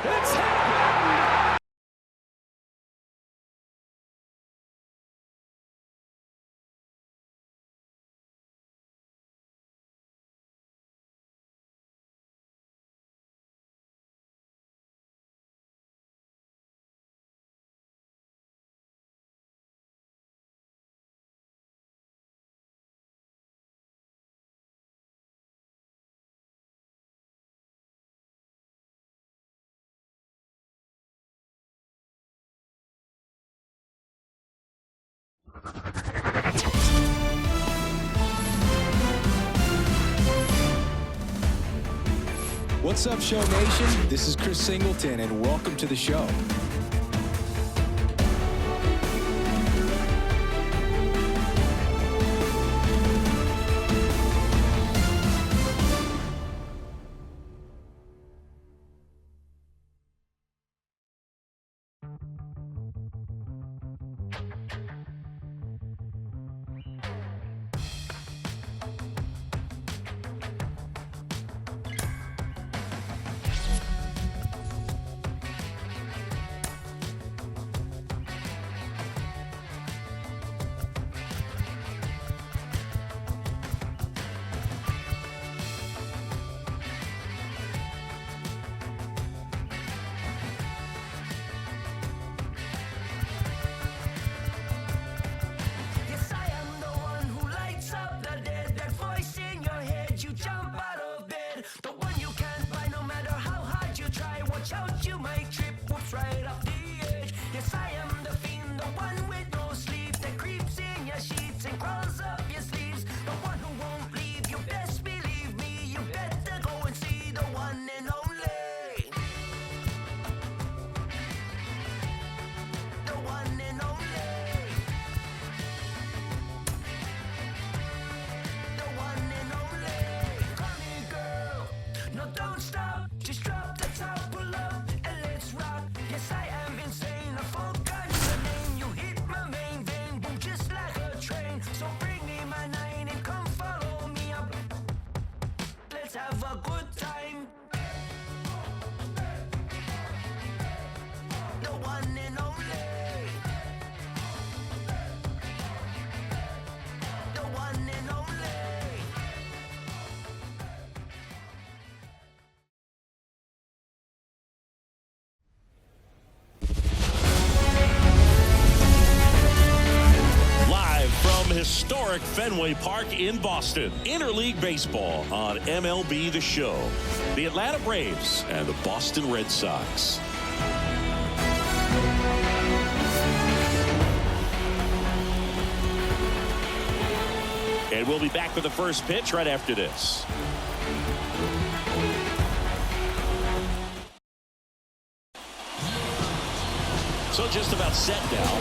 It's happened! What's up, Show Nation? This is Chris Singleton, and welcome to the show. Historic Fenway Park in Boston. Interleague Baseball on MLB The Show. The Atlanta Braves and the Boston Red Sox. And we'll be back for the first pitch right after this. So just about set now.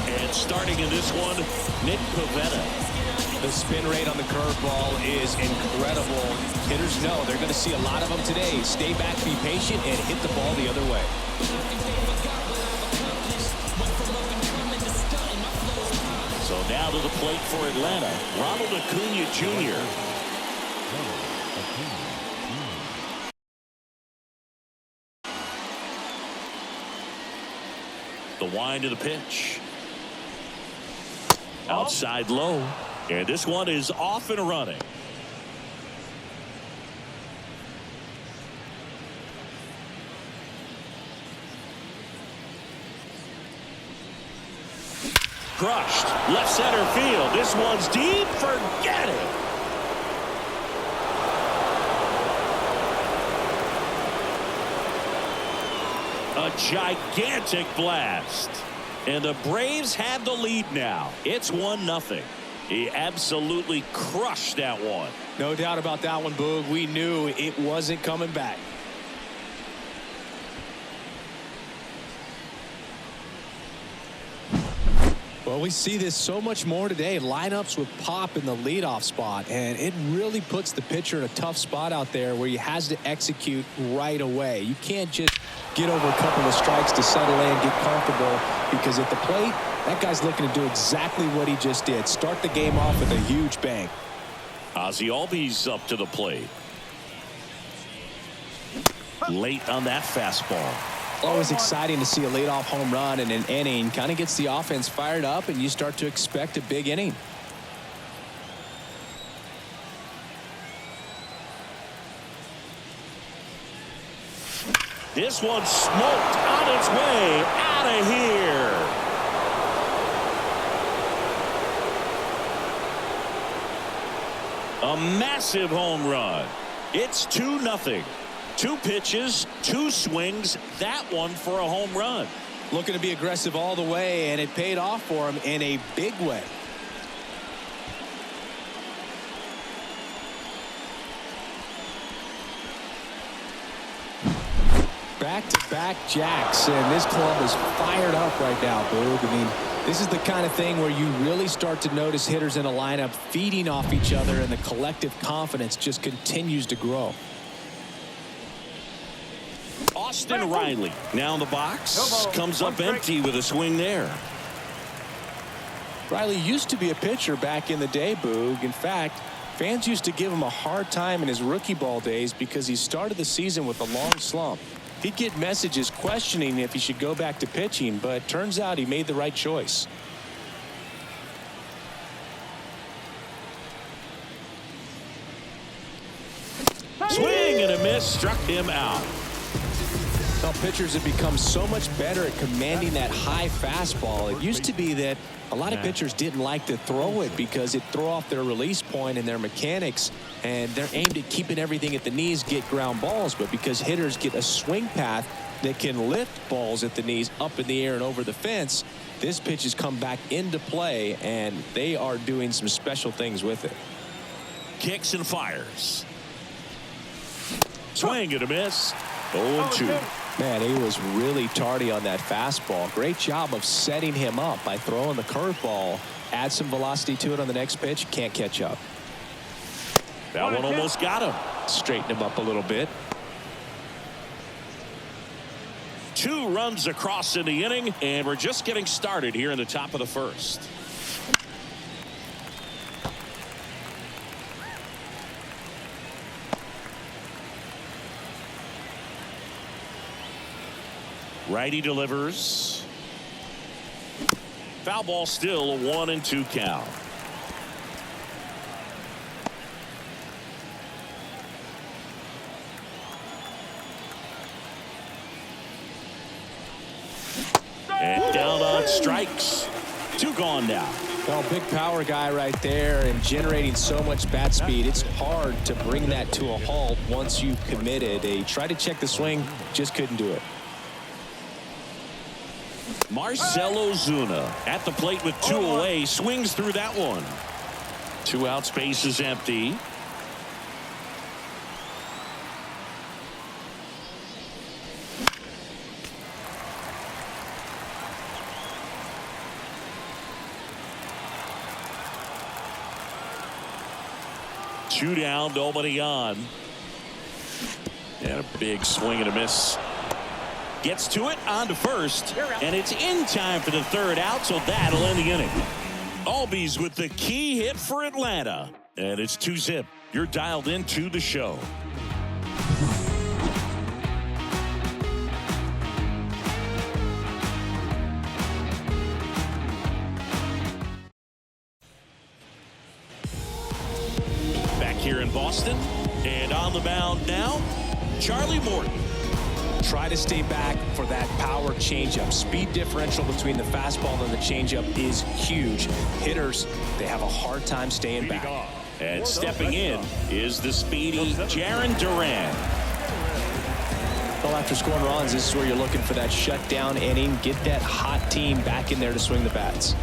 And starting in this one, Nick Pivetta. The spin rate on the curveball is incredible. Hitters know they're going to see a lot of them today. Stay back, be patient, and hit the ball the other way. So now to the plate for Atlanta, Ronald Acuna Jr. The wind of the pitch. Outside low. And this one is off and running. Crushed. Left center field. This one's deep. Forget it. A gigantic blast. And the Braves have the lead now. It's 1-0. He absolutely crushed that one. No doubt about that one, Boog. We knew it wasn't coming back. Well, we see this so much more today. Lineups with pop in the leadoff spot, and it really puts the pitcher in a tough spot out there where he has to execute right away. You can't just get over a couple of strikes to settle in, get comfortable, because at the plate, that guy's looking to do exactly what he just did. Start the game off with a huge bang. Ozzie Albies up to the plate. Late on that fastball. Always exciting to see a leadoff home run in an inning. Kind of gets the offense fired up, and you start to expect a big inning. This one's smoked on its way out of here. A massive home run. It's 2-0. 2 pitches, 2 swings. That one for a home run. Looking to be aggressive all the way, and it paid off for him in a big way. Back-to-back jacks, and this club is fired up right now, Boog. I mean, this is the kind of thing where you really start to notice hitters in a lineup feeding off each other, and the collective confidence just continues to grow. Austin Riley now in the box. Comes up empty with a swing there. Riley used to be a pitcher back in the day, Boog. In fact, fans used to give him a hard time in his rookie ball days because he started the season with a long slump. He'd get messages questioning if he should go back to pitching, but turns out he made the right choice. Swing and a miss, struck him out. Now, pitchers have become so much better at commanding that high fastball. It used to be that a lot of pitchers didn't like to throw it because it'd throw off their release point and their mechanics, and they're aimed at keeping everything at the knees, get ground balls. But because hitters get a swing path that can lift balls at the knees up in the air and over the fence, this pitch has come back into play, and they are doing some special things with it. Kicks and fires. Swing and a miss. 0-2. Man, he was really tardy on that fastball. Great job of setting him up by throwing the curveball. Add some velocity to it on the next pitch. Can't catch up. That one almost got him. Straighten him up a little bit. 2 runs across in the inning, and we're just getting started here in the top of the first. Righty delivers. Foul ball, still a 1-2 count. And down on strikes. 2 gone now. Well, big power guy right there and generating so much bat speed. It's hard to bring that to a halt once you've committed. He tried to check the swing, just couldn't do it. Marcell Ozuna at the plate with 2 away, swings through that one. 2 out, space is empty. Two down, nobody on. And a big swing and a miss. Gets to it, on to first, and it's in time for the 3rd out, so that'll end the inning. Albies with the key hit for Atlanta, and it's 2-zip. You're dialed into the show. Back here in Boston, and on the mound now, Charlie Morton. Try to stay back for that power changeup. Speed differential between the fastball and the changeup is huge. Hitters, they have a hard time staying back. And stepping in is the speedy Jarren Duran. Well, after scoring runs, this is where you're looking for that shutdown inning. Get that hot team back in there to swing the bats.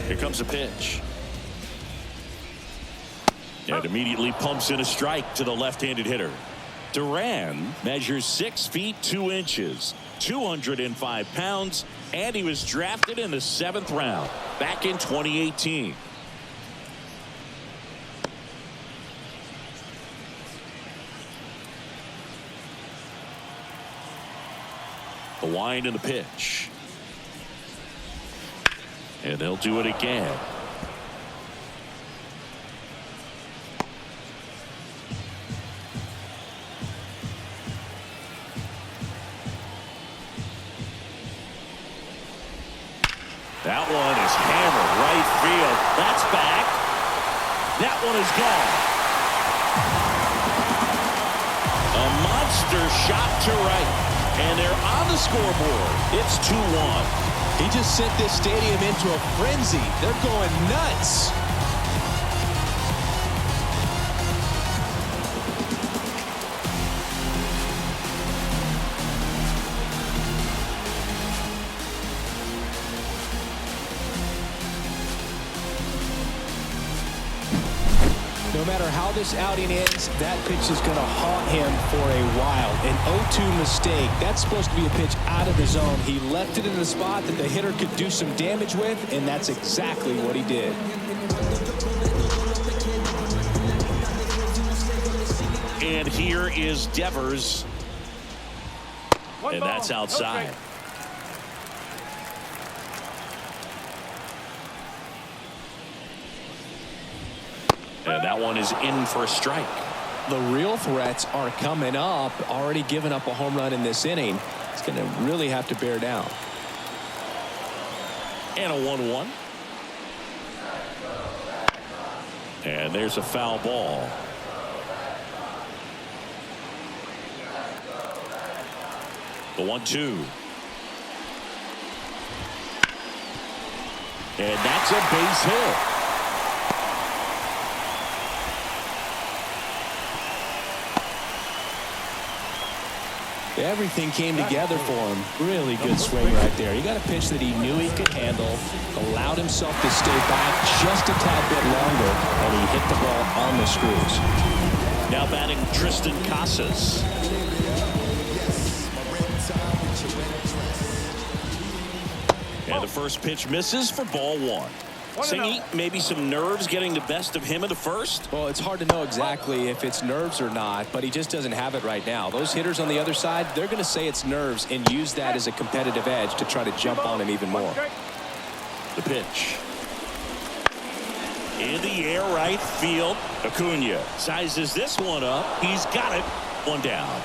Here comes a pitch. And immediately pumps in a strike to the left-handed hitter. Duran measures 6 feet 2 inches, 205 pounds, and he was drafted in the 7th round back in 2018. The wind and the pitch. And they'll do it again. That one is hammered right field. That's back. That one is gone. A monster shot to right. And they're on the scoreboard. It's 2-1. He just sent this stadium into a frenzy. They're going nuts. No matter how this outing ends, that pitch is going to haunt him for a while. An 0-2 mistake. That's supposed to be a pitch out of the zone. He left it in the spot that the hitter could do some damage with, and that's exactly what he did. And here is Devers. And that's outside. Okay. And that one is in for a strike. The real threats are coming up. Already given up a home run in this inning. It's going to really have to bear down. And a 1-1. And there's a foul ball. The 1-2. And that's a base hit. Everything came together for him. Really good swing right there. He got a pitch that he knew he could handle, allowed himself to stay back just a tad bit longer, and he hit the ball on the screws. Now batting Tristan Casas. And the first pitch misses for ball one. Singy, maybe some nerves getting the best of him in the first. Well, it's hard to know exactly if it's nerves or not, but he just doesn't have it right now. Those hitters on the other side, they're going to say it's nerves and use that as a competitive edge to try to jump on him even more. The pitch. In the air right field. Acuna sizes this one up. He's got it. One down.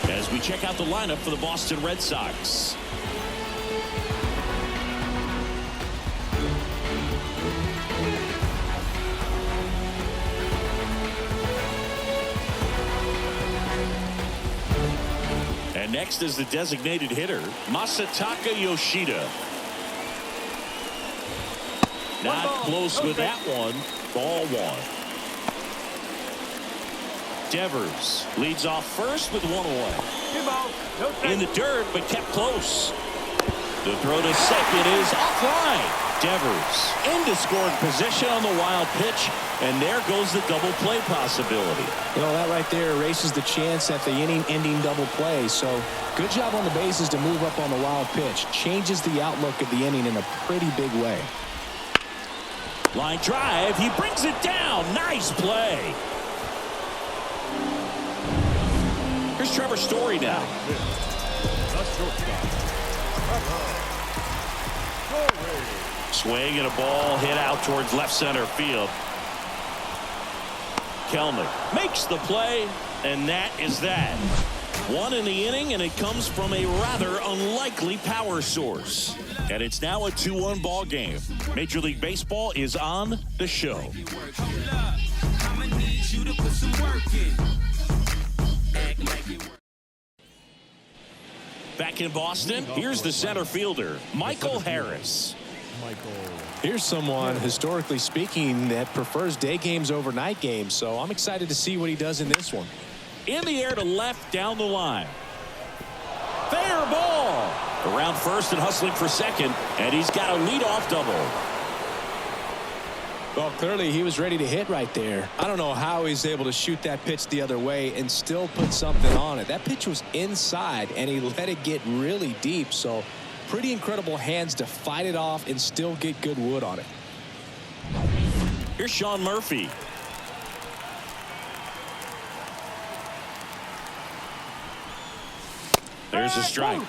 As we check out the lineup for the Boston Red Sox. And next is the designated hitter, Masataka Yoshida. Not close with that one. Ball one. Devers leads off first with one away. In the dirt, but kept close. The throw to second is offline. Devers into scoring position on the wild pitch, and there goes the double play possibility. You know, that right there erases the chance at the inning-ending double play. So good job on the bases to move up on the wild pitch. Changes the outlook of the inning in a pretty big way. Line drive. He brings it down. Nice play. Here's Trevor Story now. Swing and a ball hit out towards left center field. Kelnick makes the play, and that is that. One in the inning, and it comes from a rather unlikely power source. And it's now a 2-1 ball game. Major League Baseball is on the show. Back in Boston, here's the center fielder, Michael Harris. Here's someone, historically speaking, that prefers day games over night games, so I'm excited to see what he does in this one. In the air to left down the line. Fair ball. Around first and hustling for second, and he's got a leadoff double. Well, clearly he was ready to hit right there. I don't know how he's able to shoot that pitch the other way and still put something on it. That pitch was inside, and he let it get really deep, so pretty incredible hands to fight it off and still get good wood on it. Here's Sean Murphy. There's a strike.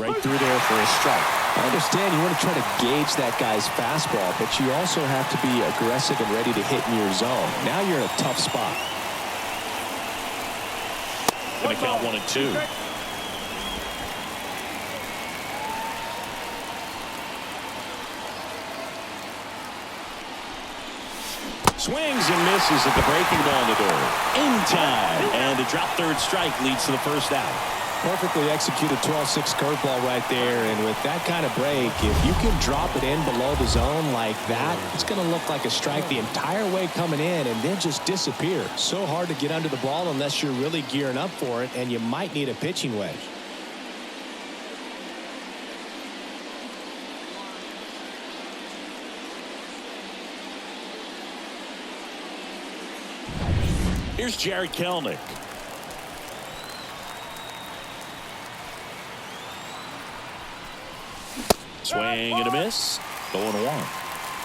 Right through there for a strike. I understand you want to try to gauge that guy's fastball, but you also have to be aggressive and ready to hit in your zone. Now you're in a tough spot. Going to count 1-2. Swings and misses at the breaking ball in the door. In time. And the drop third strike leads to the first out. Perfectly executed 12-6 curveball right there. And with that kind of break, if you can drop it in below the zone like that, it's going to look like a strike the entire way coming in and then just disappear. So hard to get under the ball unless you're really gearing up for it, and you might need a pitching wedge. Here's Jared Kelenic. Swing and a miss. 0-1.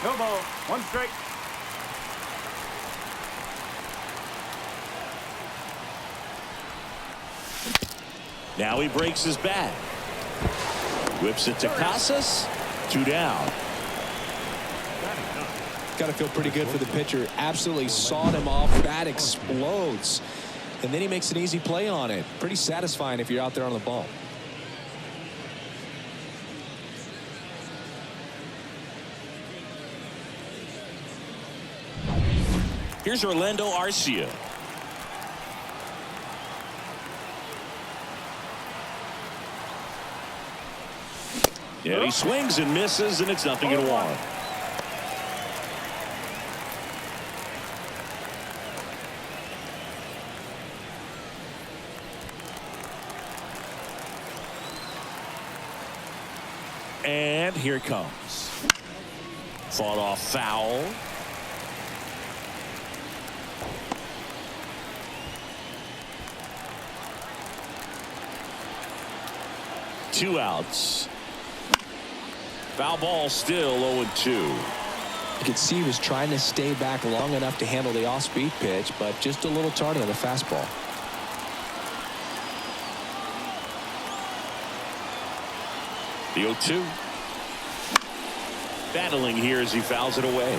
No ball. 1 strike. Now he breaks his bat. Whips it to Casas. 2 down. Got to feel pretty good for the pitcher. Absolutely sawed him off. Bat explodes. And then he makes an easy play on it. Pretty satisfying if you're out there on the ball. Here's Orlando Arcia. Yeah, he swings and misses, and it's 0-1. And here it comes. Fought off foul. Two outs. Foul ball, still 0-2. You could see he was trying to stay back long enough to handle the off-speed pitch, but just a little tardy on the fastball. The 0-2. Battling here as he fouls it away.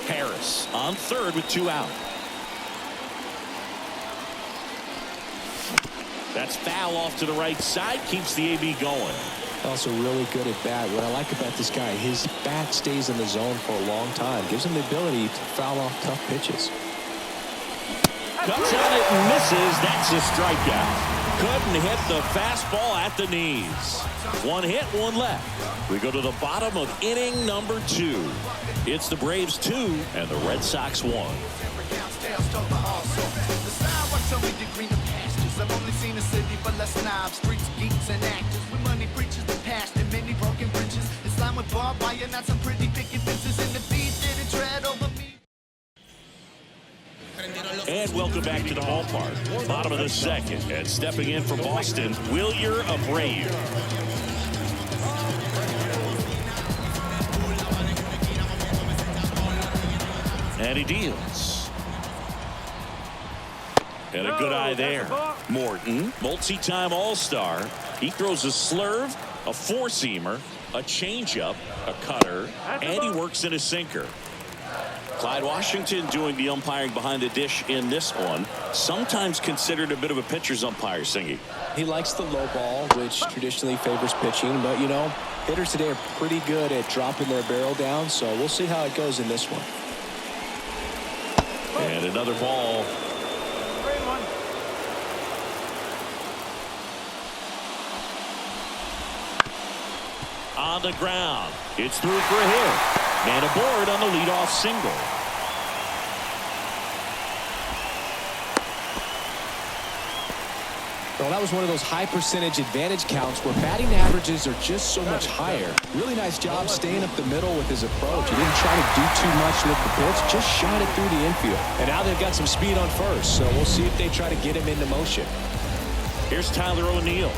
Harris on third with 2 out. That's foul off to the right side. Keeps the AB going. Also really good at bat. What I like about this guy, his bat stays in the zone for a long time. Gives him the ability to foul off tough pitches. Cuts on it and misses. That's a strikeout. Couldn't hit the fastball at the knees. 1 hit, 1 left. We go to the bottom of inning number 2. It's the Braves 2 and the Red Sox 1. I've only seen a city but less snobs, streets, geeks, and actors. With money preachers, the past, and many broken bridges. It's line with barbed wire, not some pretty picket fences. In the feet, didn't tread over me. And welcome back to the ballpark. Bottom of the second. And stepping in for Boston, Wilyer Abreu. And he deals. And a good eye there. Morton, multi-time All-Star. He throws a slurve, a four-seamer, a changeup, a cutter, and he works in a sinker. Clyde Washington doing the umpiring behind the dish in this one. Sometimes considered a bit of a pitcher's umpire, Singy. He likes the low ball, which traditionally favors pitching. But, you know, hitters today are pretty good at dropping their barrel down. So we'll see how it goes in this one. And another ball. On the ground. It's through for a hit. And aboard on the leadoff single. Well, that was one of those high percentage advantage counts where batting averages are just so much higher. Really nice job staying up the middle with his approach. He didn't try to do too much with the pitch, just shot it through the infield. And now they've got some speed on first, so we'll see if they try to get him into motion. Here's Tyler O'Neill.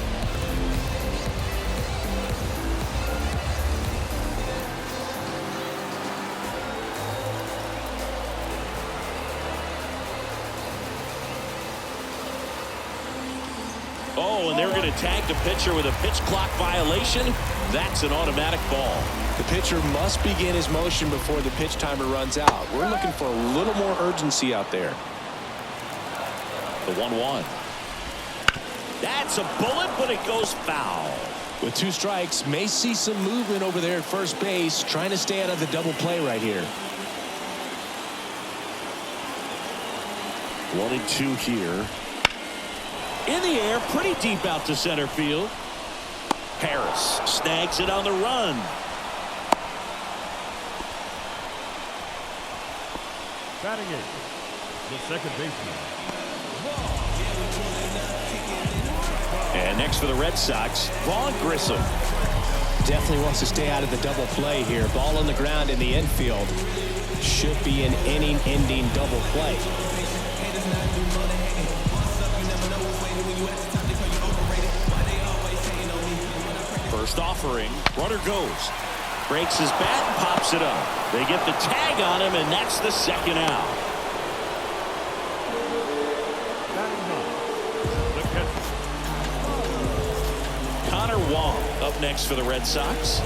Oh, and they're going to tag the pitcher with a pitch clock violation. That's an automatic ball. The pitcher must begin his motion before the pitch timer runs out. We're looking for a little more urgency out there. The 1-1. That's a bullet, but it goes foul. With 2 strikes, may see some movement over there at first base, trying to stay out of the double play right here. 1-2 here. In the air, pretty deep out to center field. Harris snags it on the run. Batting it, the second baseman. And next for the Red Sox, Vaughn Grissom. Definitely wants to stay out of the double play here. Ball on the ground in the infield. Should be an inning-ending double play. First offering, runner goes. Breaks his bat and pops it up. They get the tag on him, and that's the second out. Batting ninth, the catcher. Connor Wong up next for the Red Sox.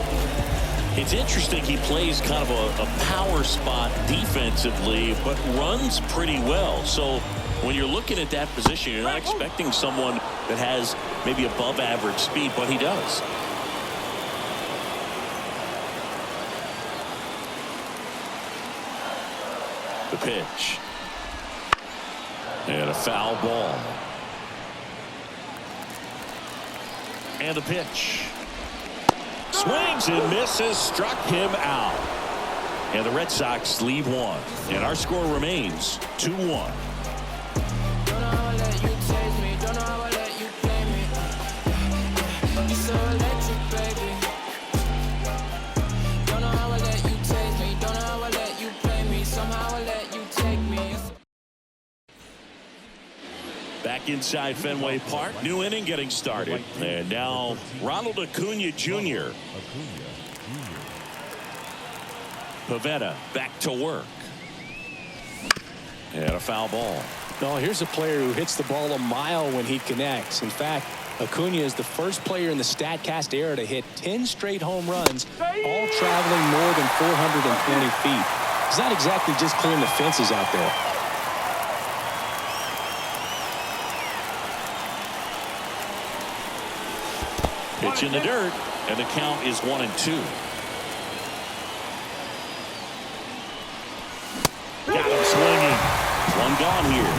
It's interesting, he plays kind of a power spot defensively, but runs pretty well. So when you're looking at that position, you're not expecting someone that has maybe above average speed, but he does. The pitch. And a foul ball. And the pitch. Swings and misses, struck him out. And the Red Sox leave 1. And our score remains 2-1. Back inside Fenway Park, new inning getting started. And now Ronald Acuna Jr. Pavetta back to work. And a foul ball. No, here's a player who hits the ball a mile when he connects. In fact, Acuna is the first player in the StatCast era to hit 10 straight home runs, all traveling more than 420 feet. He's not exactly just clearing the fences out there. Pitch in the dirt, and the count is 1-2. Got him swinging. One gone here.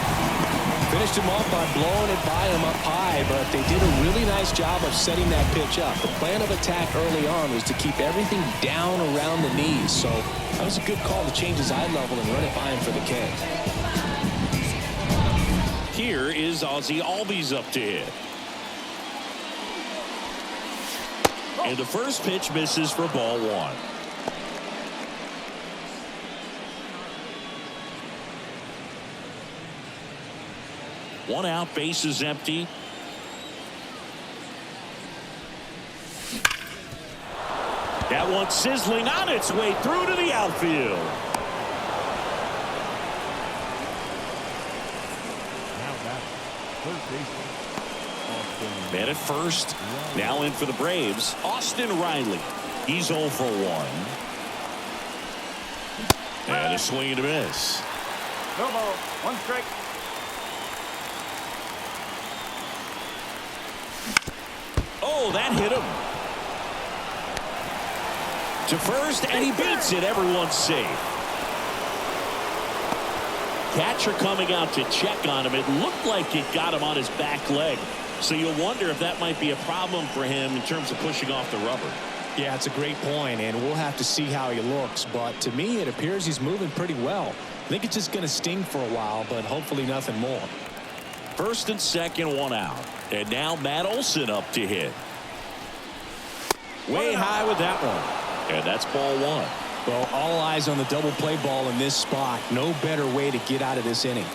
Finished him off by blowing it by him up high, but they did a really nice job of setting that pitch up. The plan of attack early on was to keep everything down around the knees, so that was a good call to change his eye level and run it by him for the K. Here is Ozzie Albies up to hit. And the first pitch misses for ball 1. One out, base is empty. That one sizzling on its way through to the outfield. Now back, third baseman. Man at first, now in for the Braves, Austin Riley. He's 0 for 1. And a swing and a miss. No ball, 1 strike. Oh, that hit him. To first, and he beats it. Everyone's safe. Catcher coming out to check on him. It looked like it got him on his back leg. So you'll wonder if that might be a problem for him in terms of pushing off the rubber. Yeah, it's a great point, and we'll have to see how he looks. But to me, it appears he's moving pretty well. I think it's just going to sting for a while, but hopefully nothing more. First and second, 1 out. And now Matt Olson up to hit. Way high with that one. And that's ball 1. Well, all eyes on the double play ball in this spot. No better way to get out of this inning.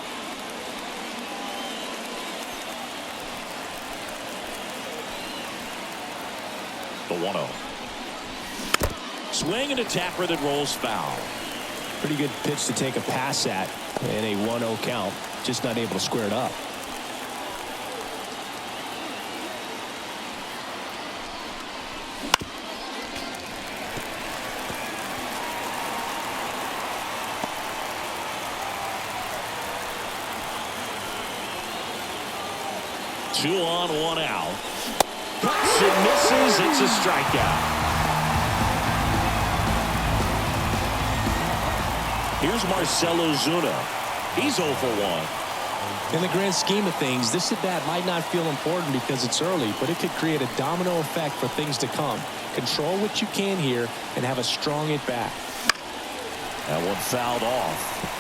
The 1-0. Swing and a tapper that rolls foul. Pretty good pitch to take a pass at in a 1-0 count. Just not able to square it up. 2 on, 1 out. Cuts and misses. It's a strikeout. Here's Marcelo Zuna. He's 0 for 1. In the grand scheme of things, this at-bat might not feel important because it's early, but it could create a domino effect for things to come. Control what you can here and have a strong at-bat. That one fouled off.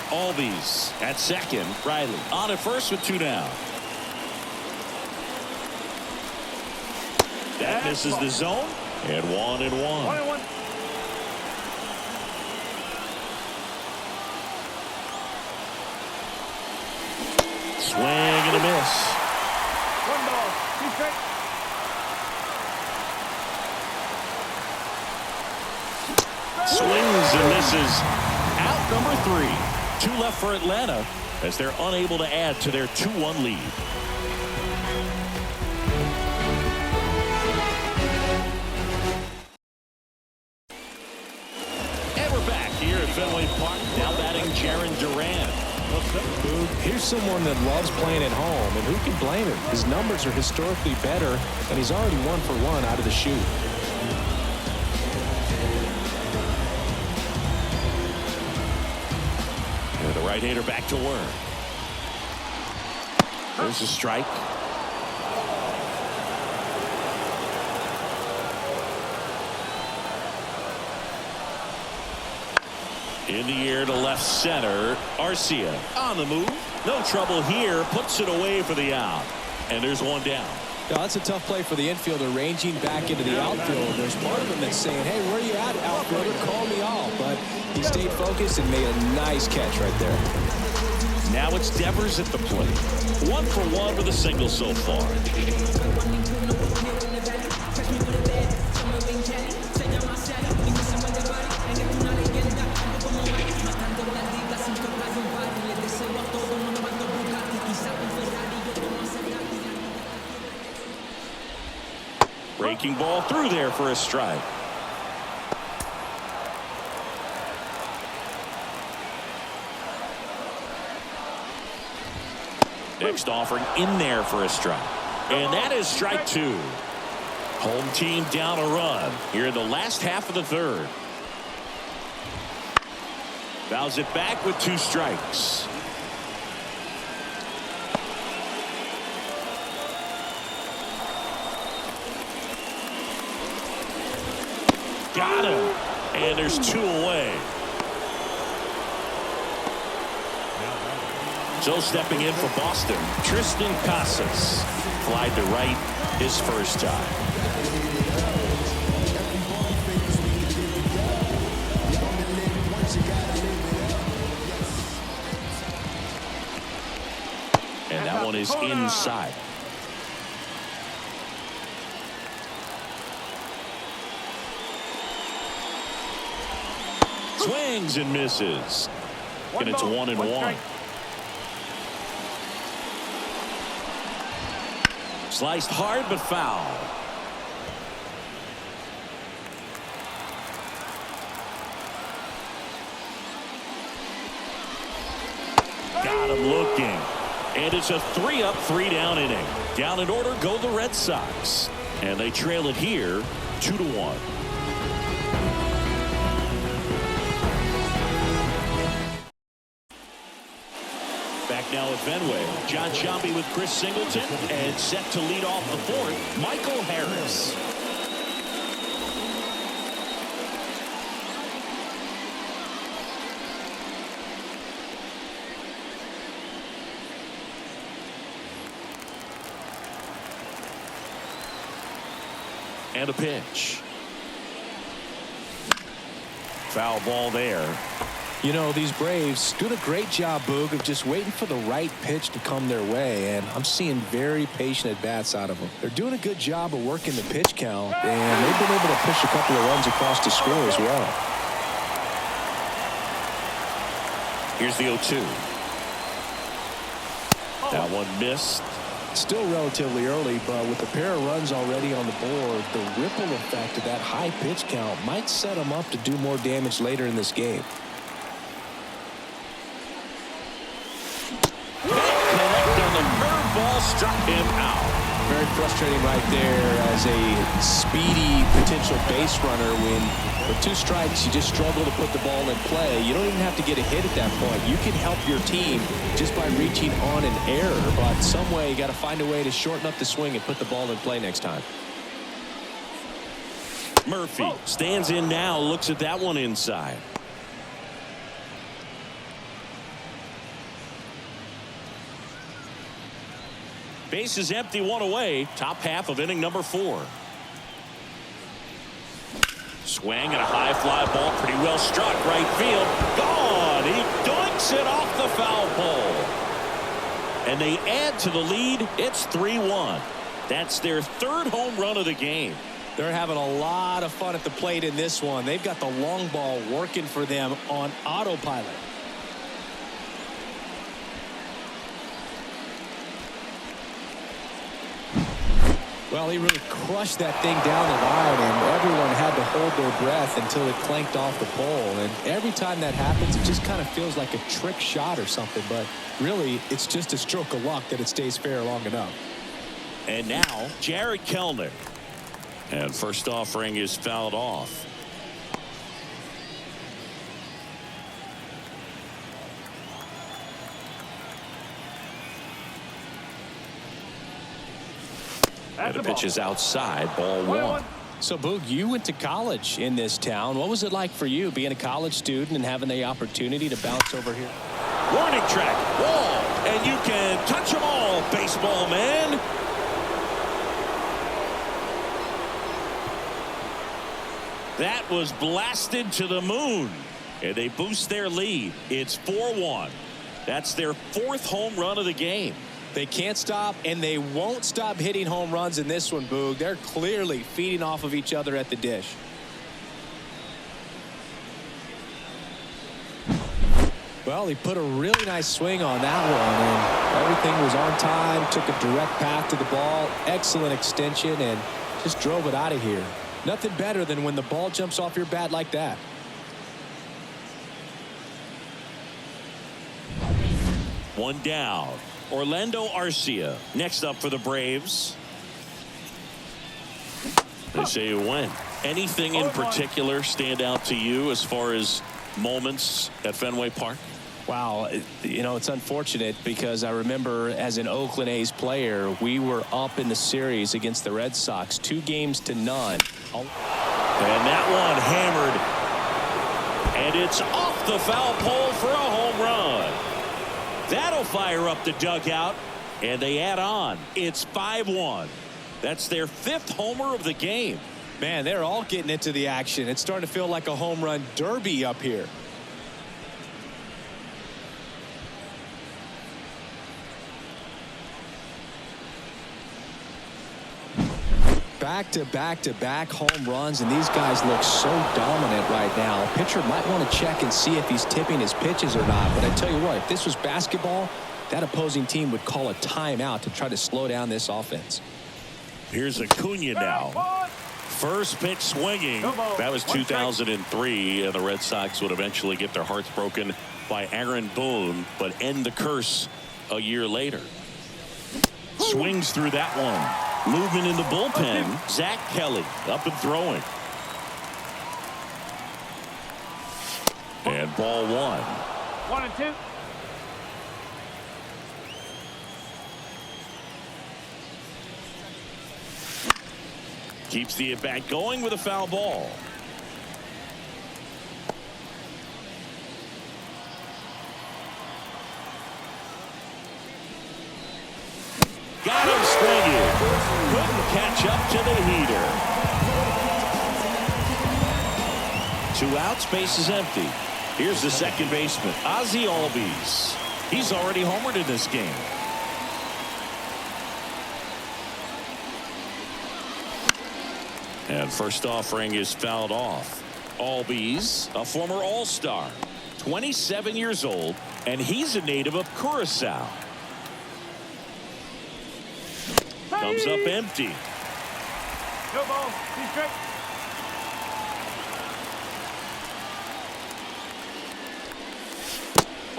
Albies at second. Riley on at first with 2 down. That misses the zone. And 1-1. 1-1. Swing and a miss. 1 ball. 2 straight. Swings and misses. Out number 3. 2 left for Atlanta as they're unable to add to their 2-1 lead. And we're back here at Fenway Park. Now batting Jaron Duran. Here's someone that loves playing at home, and who can blame him? His numbers are historically better, and he's already 1 for 1 out of the chute. And the right-hander back to work. There's a strike. In the air to left center. Arcia on the move. No trouble here. Puts it away for the out. And there's 1 down. Now, that's a tough play for the infielder, ranging back into the outfield. There's part of him that's saying, hey, where are you at, outfielder? Call me off. But he stayed focused and made a nice catch right there. Now it's Devers at the plate. 1 for 1 with a single so far. Breaking ball through there for a strike. Next offering in there for a strike. And that is strike 2. Home team down a run here in the last half of the 3rd. Fouls it back with 2 strikes. Got him. And there's 2 away. So stepping in for Boston, Tristan Casas. Flied to right his first time. And that one is inside. Swings and misses. And it's 1-1. Sliced hard but foul. Got him looking. And it's a 3-up, 3-down inning. Down in order go the Red Sox. And they trail it here 2-1. Back now at Fenway. John Sciambi with Chris Singleton. And set to lead off the 4th, Michael Harris. And a pitch. Foul ball there. You know, these Braves doing a great job, Boog, of just waiting for the right pitch to come their way, and I'm seeing very patient at-bats out of them. They're doing a good job of working the pitch count, and they've been able to push a couple of runs across the score as well. Here's the 0-2. That one missed. Still relatively early, but with a pair of runs already on the board, the ripple effect of that high pitch count might set them up to do more damage later in this game. Connect on the struck him out. Very frustrating right there as a speedy potential base runner when with 2 strikes you just struggle to put the ball in play. You don't even have to get a hit at that point. You can help your team just by reaching on an error, but some way you got to find a way to shorten up the swing and put the ball in play next time. Murphy stands in now, looks at that one inside. Base is empty, 1 away. Top half of inning number 4. Swing and a high fly ball, pretty well struck, right field. Gone. He dunks it off the foul pole. And they add to the lead. It's 3-1. That's their 3rd home run of the game. They're having a lot of fun at the plate in this one. They've got the long ball working for them on autopilot. Well, he really crushed that thing down the line, and everyone had to hold their breath until it clanked off the pole. And every time that happens, it just kind of feels like a trick shot or something. But really, it's just a stroke of luck that it stays fair long enough. And now, Jared Kelenic. And first offering is fouled off. And the pitch is outside, ball 1. So, Boog, you went to college in this town. What was it like for you being a college student and having the opportunity to bounce over here? Warning track, wall, and you can touch them all, baseball man. That was blasted to the moon, and they boost their lead. It's 4-1. That's their 4th home run of the game. They can't stop, and they won't stop hitting home runs in this one, Boog. They're clearly feeding off of each other at the dish. Well, he put a really nice swing on that one, and everything was on time, took a direct path to the ball, excellent extension, and just drove it out of here. Nothing better than when the ball jumps off your bat like that. One down. Orlando Arcia next up for the Braves. They say you win. Anything in particular stand out to you as far as moments at Fenway Park? Wow, you know, it's unfortunate because I remember as an Oakland A's player, we were up in the series against the Red Sox, 2-0. And that one hammered. And it's off the foul pole for a home run. That'll fire up the dugout, and they add on. It's 5-1. That's their 5th homer of the game. Man, they're all getting into the action. It's starting to feel like a home run derby up here. Back-to-back-to-back home runs, and these guys look so dominant right now. A pitcher might want to check and see if he's tipping his pitches or not, but I tell you what, if this was basketball, that opposing team would call a timeout to try to slow down this offense. Here's Acuna now. First pitch swinging. That was 2003, and the Red Sox would eventually get their hearts broken by Aaron Boone, but end the curse a year later. Swings through that one. Movement in the bullpen. Zach Kelly up and throwing. And ball 1. 1-2. Keeps the at-bat going with a foul ball. Got him swinging. Couldn't catch up to the heater. 2 outs, base is empty. Here's the second baseman, Ozzie Albies. He's already homered in this game. And first offering is fouled off. Albies, a former All-Star, 27 years old, and he's a native of Curacao. Comes up empty. No ball. He's straight.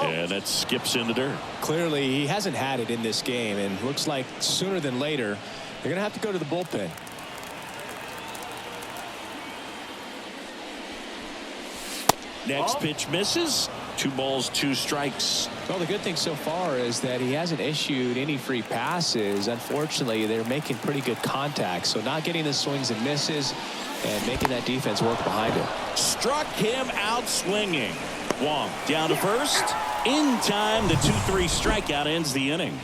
And that skips in the dirt. Clearly, he hasn't had it in this game, and looks like sooner than later, they're going to have to go to the bullpen. Next pitch misses. 2 balls, 2 strikes. Well, the good thing so far is that he hasn't issued any free passes. Unfortunately, they're making pretty good contact, so not getting the swings and misses and making that defense work behind him. Struck him out swinging. Wong down to first. In time, the 2-3 strikeout ends the inning.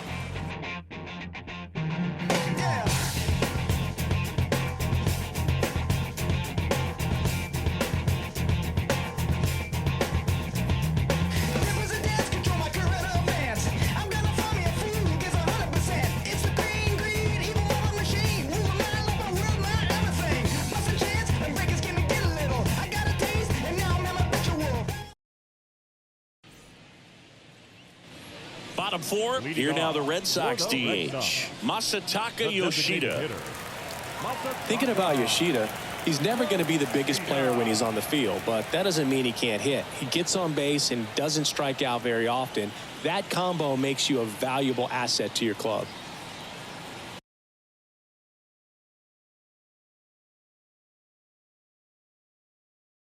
Bottom 4. Here now the Red Sox DH. Masataka Yoshida. Thinking about Yoshida, he's never going to be the biggest player when he's on the field, but that doesn't mean he can't hit. He gets on base and doesn't strike out very often. That combo makes you a valuable asset to your club.